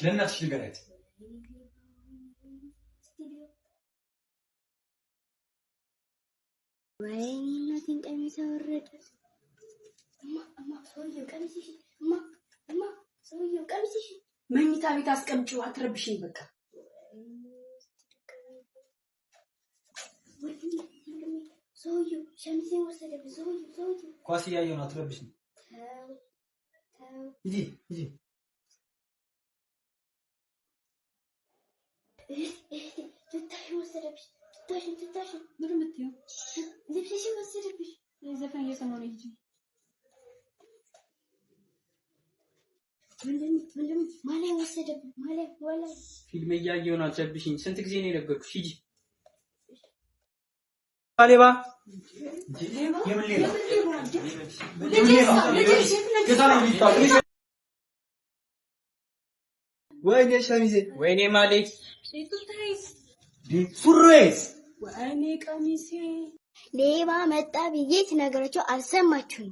ለእናትሽ ንገሪያት። ወይኔ እናቴን ቀሚስ አወረደ። ሰውዬው ቀሚስሽ መኝታ ቤት አስቀምጪው፣ አትረብሽኝ በቃ። ሰውዬው ሸሚዜን ወሰደብኝ። ሰውዬው ኳስ እያየሁ ነው፣ አትረብሽኝ። ሂጂ ቱታሽን ወሰደብሽ። ቱታሽን ምን የምትይው? ልብስሽን ወሰደብሽ። ዘፈን እየሰማሁ ነው። ሂጂ። ምንድን ማሊያ ወሰደብኝ። ማሊያ ፊልም እያየሁ ነው፣ አትረብሽኝ። ስንት ጊዜ ነው የነገርኩሽ? ሂጂ። ሌባ የምን ሌባ? ወይኔ ሸሚዜ፣ ወይኔ ማሌት፣ ሱሬስ፣ ወይኔ ቀሚሴ። ሌባ መጣ ብዬ ስነግራቸው አልሰማችሁም።